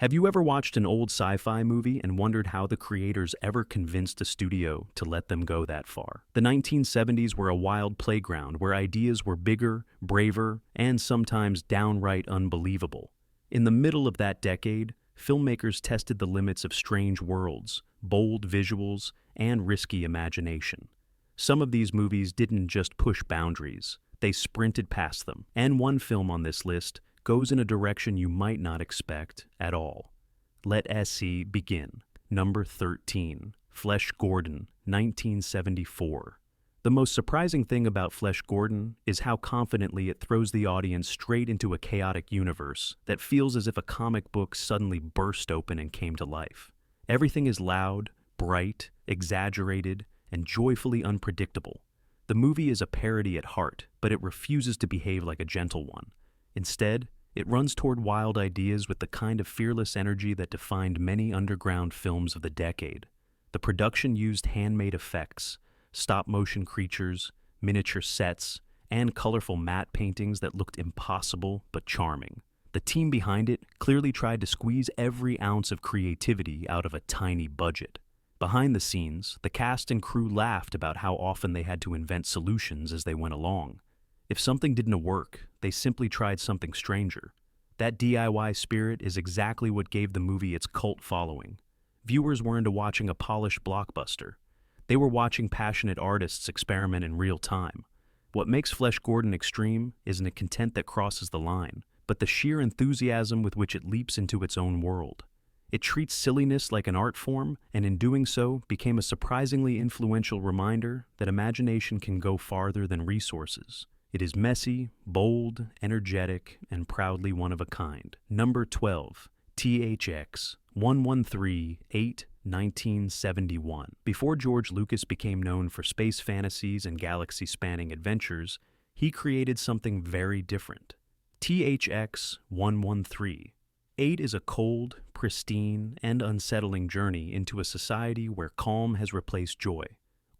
Have you ever watched an old sci-fi movie and wondered how the creators ever convinced a studio to let them go that far? The 1970s were a wild playground where ideas were bigger, braver, and sometimes downright unbelievable. In the middle of that decade, filmmakers tested the limits of strange worlds, bold visuals, and risky imagination. Some of these movies didn't just push boundaries, they sprinted past them. And one film on this list goes in a direction you might not expect at all. Let SC begin. Number 13, Flesh Gordon, 1974. The most surprising thing about Flesh Gordon is how confidently it throws the audience straight into a chaotic universe that feels as if a comic book suddenly burst open and came to life. Everything is loud, bright, exaggerated, and joyfully unpredictable. The movie is a parody at heart, but it refuses to behave like a gentle one. Instead, it runs toward wild ideas with the kind of fearless energy that defined many underground films of the decade. The production used handmade effects, stop-motion creatures, miniature sets, and colorful matte paintings that looked impossible but charming. The team behind it clearly tried to squeeze every ounce of creativity out of a tiny budget. Behind the scenes, the cast and crew laughed about how often they had to invent solutions as they went along. If something didn't work, they simply tried something stranger. That DIY spirit is exactly what gave the movie its cult following. Viewers weren't watching a polished blockbuster. They were watching passionate artists experiment in real time. What makes Flesh Gordon extreme isn't a content that crosses the line, but the sheer enthusiasm with which it leaps into its own world. It treats silliness like an art form, and in doing so, became a surprisingly influential reminder that imagination can go farther than resources. It is messy, bold, energetic, and proudly one of a kind. Number 12, THX 1138, 1971. Before George Lucas became known for space fantasies and galaxy-spanning adventures, he created something very different. THX 113. 8 is a cold, pristine, and unsettling journey into a society where calm has replaced joy,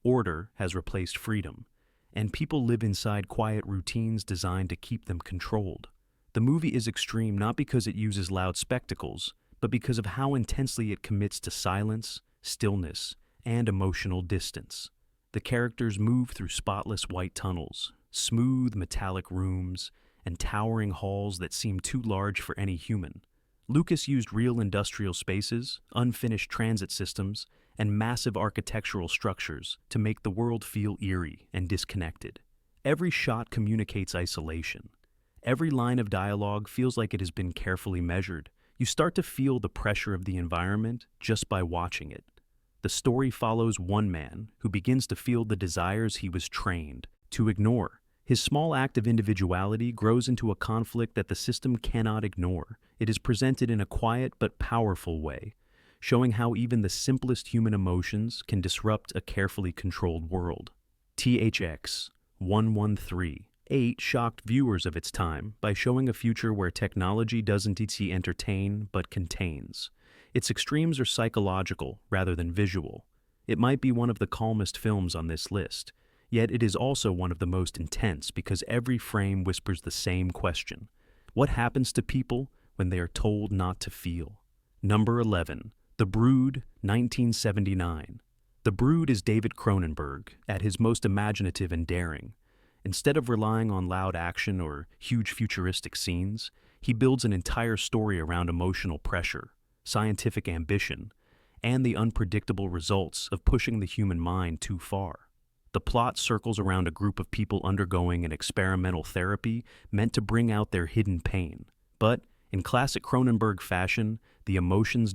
order has replaced freedom, and people live inside quiet routines designed to keep them controlled. The movie is extreme not because it uses loud spectacles, but because of how intensely it commits to silence, stillness, and emotional distance. The characters move through spotless white tunnels, smooth metallic rooms, and towering halls that seem too large for any human. Lucas used real industrial spaces, unfinished transit systems, and massive architectural structures to make the world feel eerie and disconnected. Every shot communicates isolation. Every line of dialogue feels like it has been carefully measured. You start to feel the pressure of the environment just by watching it. The story follows one man who begins to feel the desires he was trained to ignore. His small act of individuality grows into a conflict that the system cannot ignore. It is presented in a quiet but powerful way, showing how even the simplest human emotions can disrupt a carefully controlled world. THX 113 shocked viewers of its time by showing a future where technology doesn't entertain but contains. Its extremes are psychological rather than visual. It might be one of the calmest films on this list, yet it is also one of the most intense because every frame whispers the same question. What happens to people when they are told not to feel? Number 11. The Brood, 1979. The Brood is David Cronenberg at his most imaginative and daring. Instead of relying on loud action or huge futuristic scenes, he builds an entire story around emotional pressure, scientific ambition, and the unpredictable results of pushing the human mind too far. The plot circles around a group of people undergoing an experimental therapy meant to bring out their hidden pain. But, in classic Cronenberg fashion, the emotions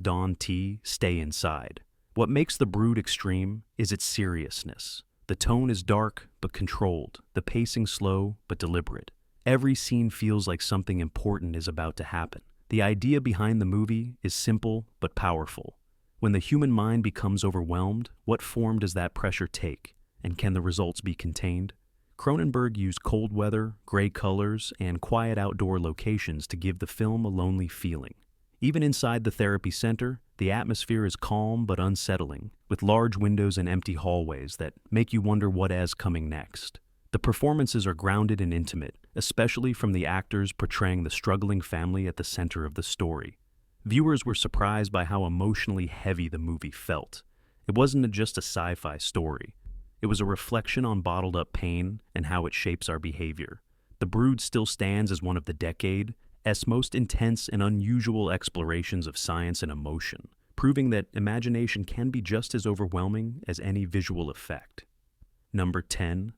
stay inside. What makes The Brood extreme is its seriousness. The tone is dark but controlled, the pacing slow but deliberate. Every scene feels like something important is about to happen. The idea behind the movie is simple but powerful. When the human mind becomes overwhelmed, what form does that pressure take? And can the results be contained? Cronenberg used cold weather, gray colors, and quiet outdoor locations to give the film a lonely feeling. Even inside the therapy center, the atmosphere is calm but unsettling, with large windows and empty hallways that make you wonder what is coming next. The performances are grounded and intimate, especially from the actors portraying the struggling family at the center of the story. Viewers were surprised by how emotionally heavy the movie felt. It wasn't just a sci-fi story. It was a reflection on bottled-up pain and how it shapes our behavior. The Brood still stands as one of the decade's most intense and unusual explorations of science and emotion, proving that imagination can be just as overwhelming as any visual effect. Number 10.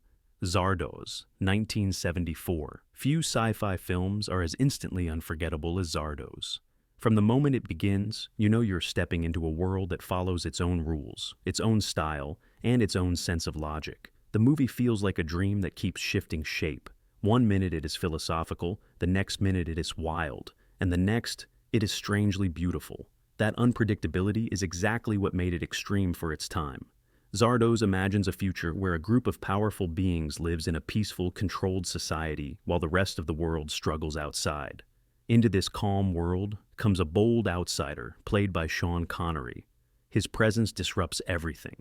Zardoz, 1974. Few sci-fi films are as instantly unforgettable as Zardoz. From the moment it begins, you know you're stepping into a world that follows its own rules, its own style, and its own sense of logic. The movie feels like a dream that keeps shifting shape. One minute it is philosophical, the next minute it is wild, and the next it is strangely beautiful. That unpredictability is exactly what made it extreme for its time. Zardoz imagines a future where a group of powerful beings lives in a peaceful, controlled society while the rest of the world struggles outside. Into this calm world comes a bold outsider, played by Sean Connery. His presence disrupts everything.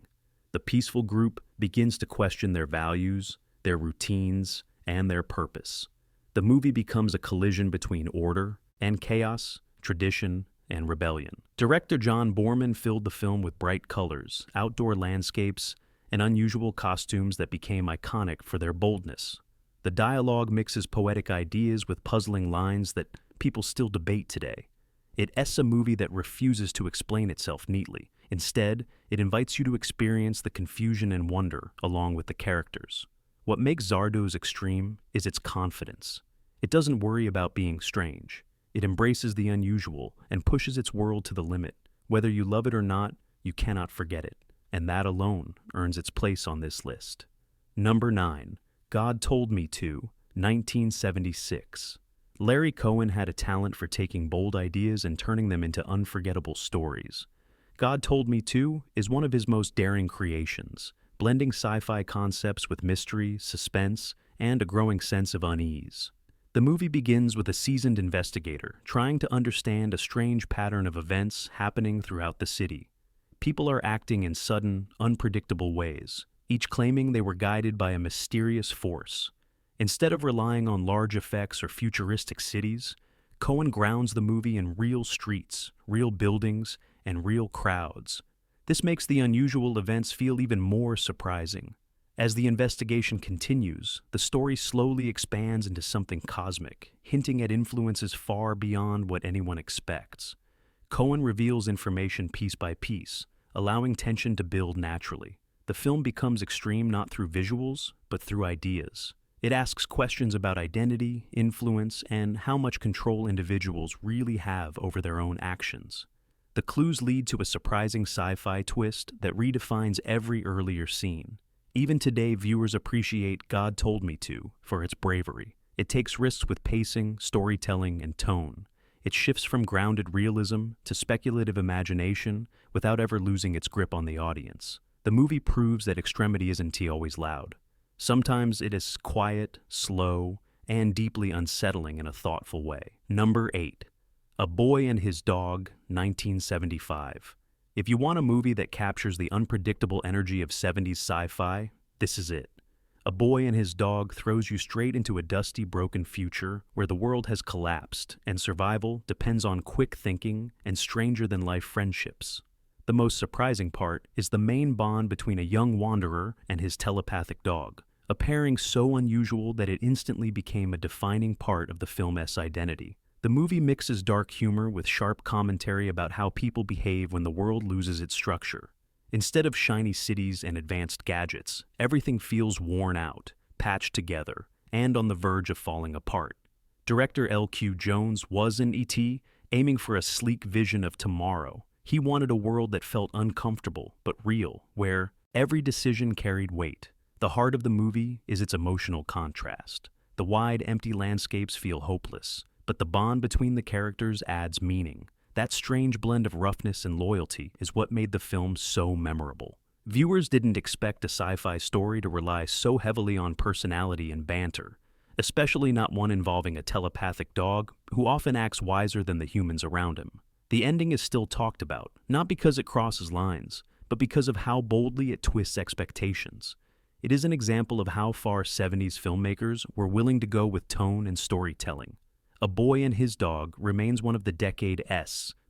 The peaceful group begins to question their values, their routines, and their purpose. The movie becomes a collision between order and chaos, tradition and rebellion. Director John Boorman filled the film with bright colors, outdoor landscapes, and unusual costumes that became iconic for their boldness. The dialogue mixes poetic ideas with puzzling lines that people still debate today. It's a movie that refuses to explain itself neatly. Instead, it invites you to experience the confusion and wonder along with the characters. What makes Zardoz extreme is its confidence. It doesn't worry about being strange. It embraces the unusual and pushes its world to the limit. Whether you love it or not, you cannot forget it, and that alone earns its place on this list. Number 9. God Told Me To, 1976. Larry Cohen had a talent for taking bold ideas and turning them into unforgettable stories. God Told Me To is one of his most daring creations, blending sci-fi concepts with mystery, suspense, and a growing sense of unease. The movie begins with a seasoned investigator trying to understand a strange pattern of events happening throughout the city. People are acting in sudden, unpredictable ways, each claiming they were guided by a mysterious force. Instead of relying on large effects or futuristic cities, Cohen grounds the movie in real streets, real buildings, and real crowds. This makes the unusual events feel even more surprising. As the investigation continues, the story slowly expands into something cosmic, hinting at influences far beyond what anyone expects. Cohen reveals information piece by piece, allowing tension to build naturally. The film becomes extreme not through visuals, but through ideas. It asks questions about identity, influence, and how much control individuals really have over their own actions. The clues lead to a surprising sci-fi twist that redefines every earlier scene. Even today, viewers appreciate God Told Me To for its bravery. It takes risks with pacing, storytelling, and tone. It shifts from grounded realism to speculative imagination without ever losing its grip on the audience. The movie proves that extremity isn't always loud. Sometimes it is quiet, slow, and deeply unsettling in a thoughtful way. Number 8. A Boy and His Dog, 1975. If you want a movie that captures the unpredictable energy of 70s sci-fi, this is it. A Boy and His Dog throws you straight into a dusty, broken future where the world has collapsed and survival depends on quick thinking and stranger-than-life friendships. The most surprising part is the main bond between a young wanderer and his telepathic dog, a pairing so unusual that it instantly became a defining part of the film's identity. The movie mixes dark humor with sharp commentary about how people behave when the world loses its structure. Instead of shiny cities and advanced gadgets, everything feels worn out, patched together, and on the verge of falling apart. Director L.Q. Jones was in E.T., aiming for a sleek vision of tomorrow. He wanted a world that felt uncomfortable but real, where every decision carried weight. The heart of the movie is its emotional contrast. The wide, empty landscapes feel hopeless, but the bond between the characters adds meaning. That strange blend of roughness and loyalty is what made the film so memorable. Viewers didn't expect a sci-fi story to rely so heavily on personality and banter, especially not one involving a telepathic dog who often acts wiser than the humans around him. The ending is still talked about, not because it crosses lines, but because of how boldly it twists expectations. It is an example of how far 70s filmmakers were willing to go with tone and storytelling. A Boy and His Dog remains one of the decade's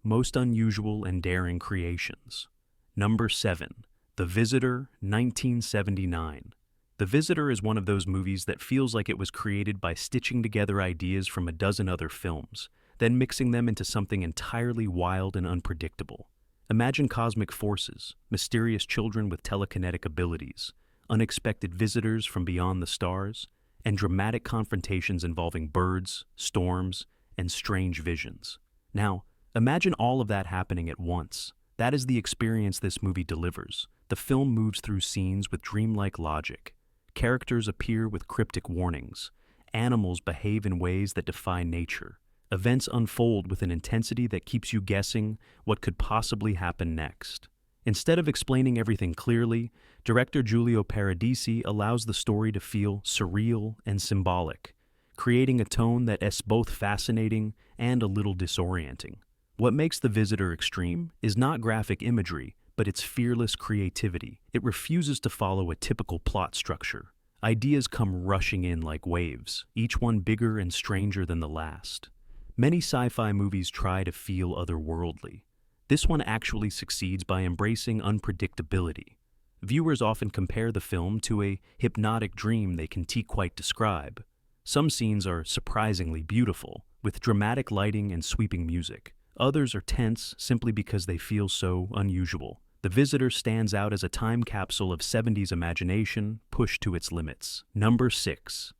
Most Unusual and Daring Creations. Number 7. The Visitor, 1979. The Visitor is one of those movies that feels like it was created by stitching together ideas from a dozen other films, then mixing them into something entirely wild and unpredictable. Imagine cosmic forces, mysterious children with telekinetic abilities, unexpected visitors from beyond the stars, and dramatic confrontations involving birds, storms, and strange visions. Now, imagine all of that happening at once. That is the experience this movie delivers. The film moves through scenes with dreamlike logic. Characters appear with cryptic warnings. Animals behave in ways that defy nature. Events unfold with an intensity that keeps you guessing what could possibly happen next. Instead of explaining everything clearly, director Giulio Paradisi allows the story to feel surreal and symbolic, creating a tone that is both fascinating and a little disorienting. What makes The Visitor extreme is not graphic imagery, but its fearless creativity. It refuses to follow a typical plot structure. Ideas come rushing in like waves, each one bigger and stranger than the last. Many sci-fi movies try to feel otherworldly. This one actually succeeds by embracing unpredictability. Viewers often compare the film to a hypnotic dream they can't quite describe. Some scenes are surprisingly beautiful, with dramatic lighting and sweeping music. Others are tense simply because they feel so unusual. The Visitor stands out as a time capsule of 70s imagination pushed to its limits. Number 6.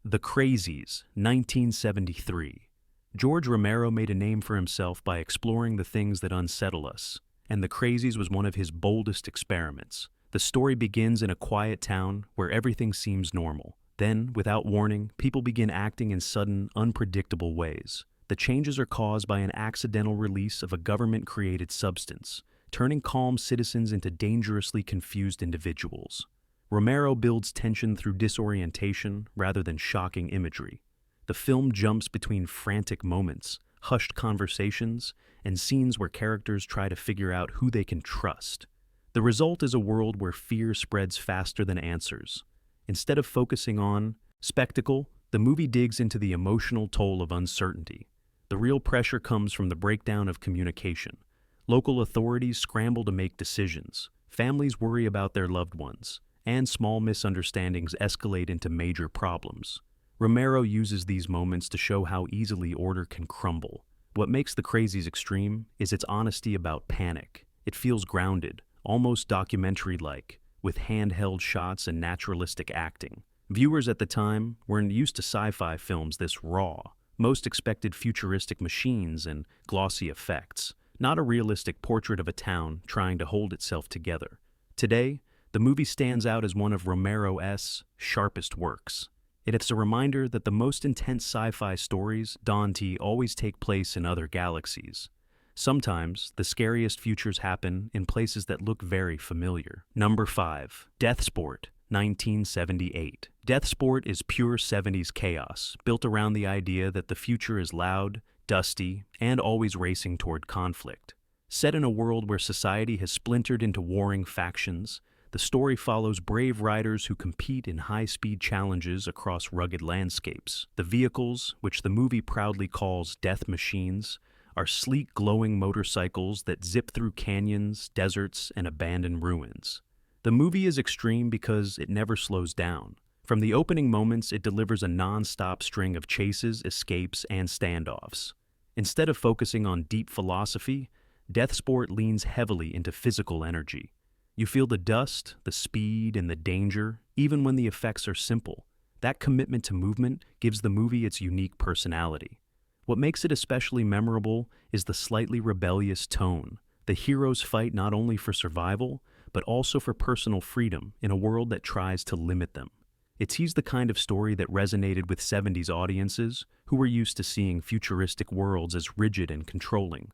The Crazies, 1973. George Romero made a name for himself by exploring the things that unsettle us, and The Crazies was one of his boldest experiments. The story begins in a quiet town where everything seems normal. Then, without warning, people begin acting in sudden, unpredictable ways. The changes are caused by an accidental release of a government-created substance, turning calm citizens into dangerously confused individuals. Romero builds tension through disorientation rather than shocking imagery. The film jumps between frantic moments, hushed conversations, and scenes where characters try to figure out who they can trust. The result is a world where fear spreads faster than answers. Instead of focusing on spectacle, the movie digs into the emotional toll of uncertainty. The real pressure comes from the breakdown of communication. Local authorities scramble to make decisions, families worry about their loved ones, and small misunderstandings escalate into major problems. Romero uses these moments to show how easily order can crumble. What makes The Crazies extreme is its honesty about panic. It feels grounded, almost documentary-like, with handheld shots and naturalistic acting. Viewers at the time weren't used to sci-fi films this raw. Most expected futuristic machines and glossy effects, not a realistic portrait of a town trying to hold itself together. Today, the movie stands out as one of Romero's sharpest works. It's a reminder that the most intense sci-fi stories don't always take place in other galaxies. Sometimes, the scariest futures happen in places that look very familiar. Number 5. Deathsport, 1978. Deathsport is pure 70s chaos, built around the idea that the future is loud, dusty, and always racing toward conflict. Set in a world where society has splintered into warring factions, the story follows brave riders who compete in high-speed challenges across rugged landscapes. The vehicles, which the movie proudly calls death machines, are sleek, glowing motorcycles that zip through canyons, deserts, and abandoned ruins. The movie is extreme because it never slows down. From the opening moments, it delivers a non-stop string of chases, escapes, and standoffs. Instead of focusing on deep philosophy, Deathsport leans heavily into physical energy. You feel the dust, the speed, and the danger, even when the effects are simple. That commitment to movement gives the movie its unique personality. What makes it especially memorable is the slightly rebellious tone. The heroes fight not only for survival, but also for personal freedom in a world that tries to limit them. It's the kind of story that resonated with 70s audiences who were used to seeing futuristic worlds as rigid and controlling.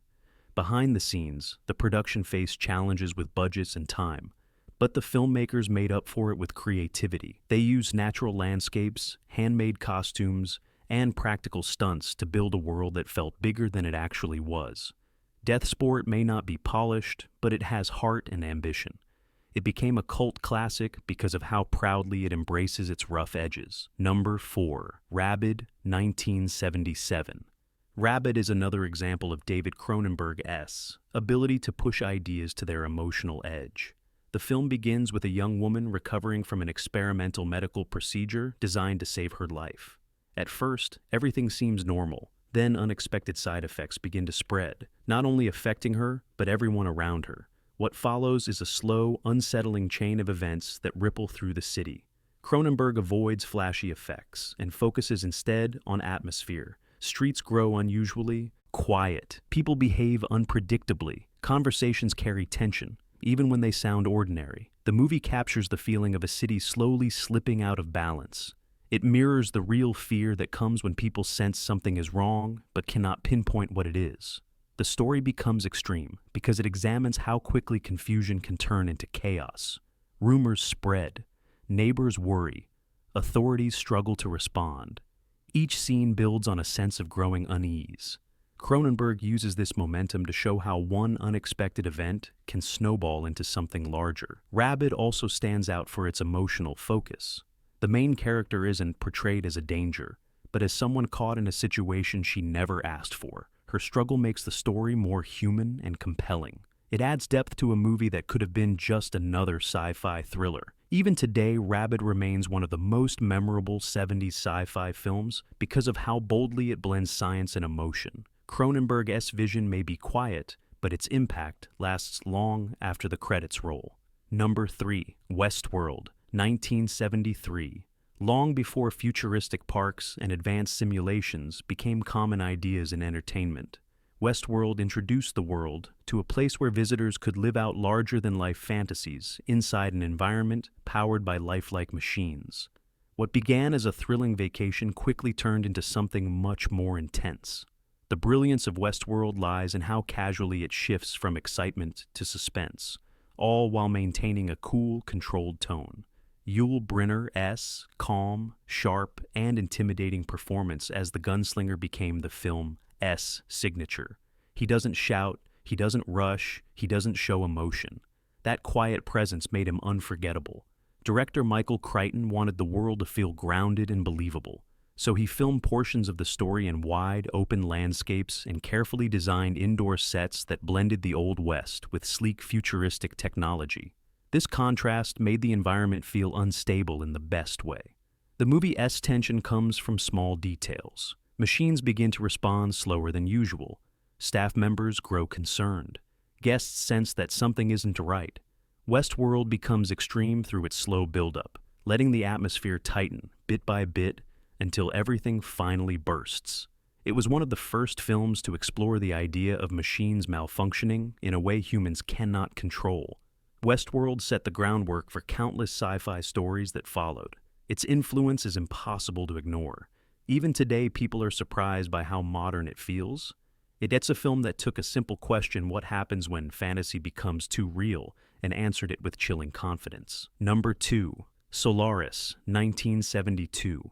Behind the scenes, the production faced challenges with budgets and time, but the filmmakers made up for it with creativity. They used natural landscapes, handmade costumes, and practical stunts to build a world that felt bigger than it actually was. Deathsport may not be polished, but it has heart and ambition. It became a cult classic because of how proudly it embraces its rough edges. Number 4. Rabid, 1977. Rabid is another example of David Cronenberg's ability to push ideas to their emotional edge. The film begins with a young woman recovering from an experimental medical procedure designed to save her life. At first, everything seems normal. Then unexpected side effects begin to spread, not only affecting her, but everyone around her. What follows is a slow, unsettling chain of events that ripple through the city. Cronenberg avoids flashy effects and focuses instead on atmosphere. Streets grow unusually quiet. People behave unpredictably. Conversations carry tension, even when they sound ordinary. The movie captures the feeling of a city slowly slipping out of balance. It mirrors the real fear that comes when people sense something is wrong but cannot pinpoint what it is. The story becomes extreme because it examines how quickly confusion can turn into chaos. Rumors spread. Neighbors worry. Authorities struggle to respond. Each scene builds on a sense of growing unease. Cronenberg uses this momentum to show how one unexpected event can snowball into something larger. Rabid also stands out for its emotional focus. The main character isn't portrayed as a danger, but as someone caught in a situation she never asked for. Her struggle makes the story more human and compelling. It adds depth to a movie that could have been just another sci-fi thriller. Even today, Rabid remains one of the most memorable 70s sci-fi films because of how boldly it blends science and emotion. Cronenberg's vision may be quiet, but its impact lasts long after the credits roll. Number 3. Westworld, 1973. Long before futuristic parks and advanced simulations became common ideas in entertainment, Westworld introduced the world to a place where visitors could live out larger-than-life fantasies inside an environment powered by lifelike machines. What began as a thrilling vacation quickly turned into something much more intense. The brilliance of Westworld lies in how casually it shifts from excitement to suspense, all while maintaining a cool, controlled tone. Yul Brynner's calm, sharp, and intimidating performance as the gunslinger became the film's signature. He doesn't shout, he doesn't rush, he doesn't show emotion. That quiet presence made him unforgettable. Director Michael Crichton wanted the world to feel grounded and believable, so he filmed portions of the story in wide, open landscapes and carefully designed indoor sets that blended the Old West with sleek, futuristic technology. This contrast made the environment feel unstable in the best way. The movie's tension comes from small details. Machines begin to respond slower than usual. Staff members grow concerned. Guests sense that something isn't right. Westworld becomes extreme through its slow buildup, letting the atmosphere tighten bit by bit until everything finally bursts. It was one of the first films to explore the idea of machines malfunctioning in a way humans cannot control. Westworld set the groundwork for countless sci-fi stories that followed. Its influence is impossible to ignore. Even today, people are surprised by how modern it feels. It's a film that took a simple question, what happens when fantasy becomes too real, and answered it with chilling confidence. Number 2. Solaris, 1972.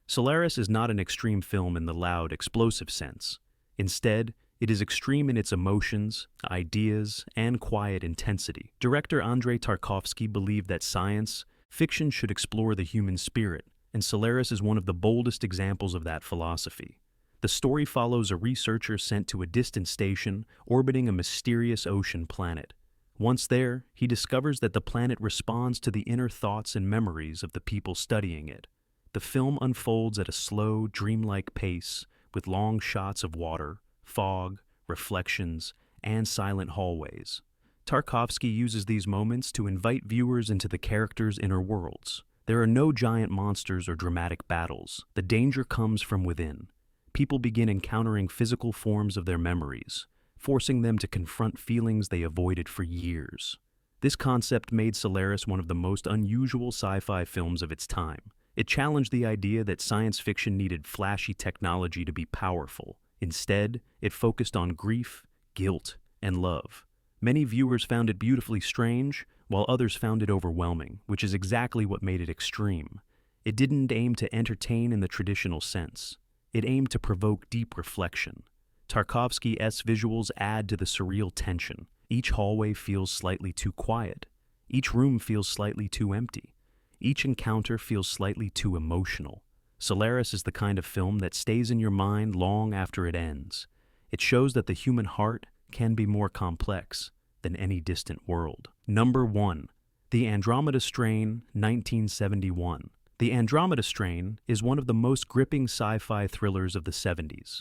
Solaris is not an extreme film in the loud, explosive sense. Instead, it is extreme in its emotions, ideas, and quiet intensity. Director Andrei Tarkovsky believed that science fiction should explore the human spirit, and Solaris is one of the boldest examples of that philosophy. The story follows a researcher sent to a distant station orbiting a mysterious ocean planet. Once there, he discovers that the planet responds to the inner thoughts and memories of the people studying it. The film unfolds at a slow, dreamlike pace, with long shots of water, fog, reflections, and silent hallways. Tarkovsky uses these moments to invite viewers into the characters' inner worlds. There are no giant monsters or dramatic battles. The danger comes from within. People begin encountering physical forms of their memories, forcing them to confront feelings they avoided for years. This concept made Solaris one of the most unusual sci-fi films of its time. It challenged the idea that science fiction needed flashy technology to be powerful. Instead, it focused on grief, guilt, and love. Many viewers found it beautifully strange, while others found it overwhelming, which is exactly what made it extreme. It didn't aim to entertain in the traditional sense. It aimed to provoke deep reflection. Tarkovsky's visuals add to the surreal tension. Each hallway feels slightly too quiet. Each room feels slightly too empty. Each encounter feels slightly too emotional. Solaris is the kind of film that stays in your mind long after it ends. It shows that the human heart can be more complex than any distant world. Number 1. The Andromeda Strain, 1971. The Andromeda Strain is one of the most gripping sci-fi thrillers of the 70s.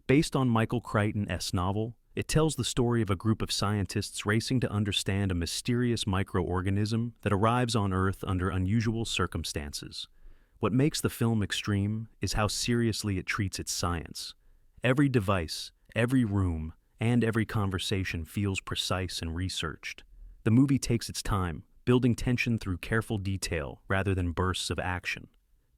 Based on Michael Crichton's novel, it tells the story of a group of scientists racing to understand a mysterious microorganism that arrives on Earth under unusual circumstances. What makes the film extreme is how seriously it treats its science. Every device, every room, and every conversation feels precise and researched. The movie takes its time, building tension through careful detail rather than bursts of action.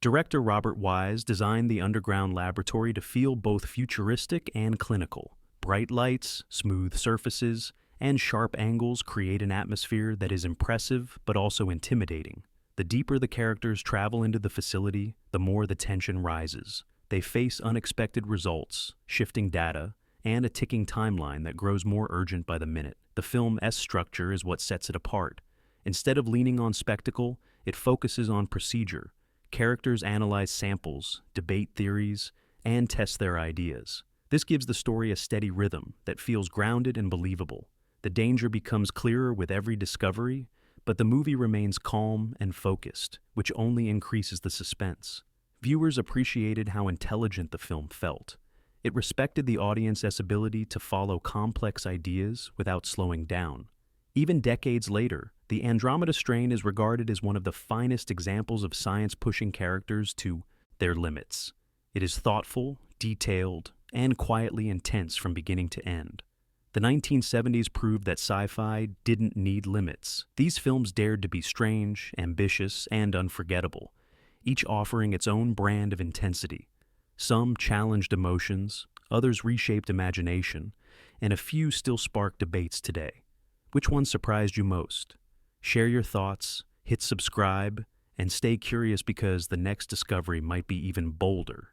Director Robert Wise designed the underground laboratory to feel both futuristic and clinical. Bright lights, smooth surfaces, and sharp angles create an atmosphere that is impressive but also intimidating. The deeper the characters travel into the facility, the more the tension rises. They face unexpected results, shifting data, and a ticking timeline that grows more urgent by the minute. The film's structure is what sets it apart. Instead of leaning on spectacle, it focuses on procedure. Characters analyze samples, debate theories, and test their ideas. This gives the story a steady rhythm that feels grounded and believable. The danger becomes clearer with every discovery, but the movie remains calm and focused, which only increases the suspense. Viewers appreciated how intelligent the film felt. It respected the audience's ability to follow complex ideas without slowing down. Even decades later, the Andromeda Strain is regarded as one of the finest examples of science pushing characters to their limits. It is thoughtful, detailed, and quietly intense from beginning to end. The 1970s proved that sci-fi didn't need limits. These films dared to be strange, ambitious, and unforgettable, each offering its own brand of intensity. Some challenged emotions, others reshaped imagination, and a few still spark debates today. Which one surprised you most? Share your thoughts, hit subscribe, and stay curious because the next discovery might be even bolder.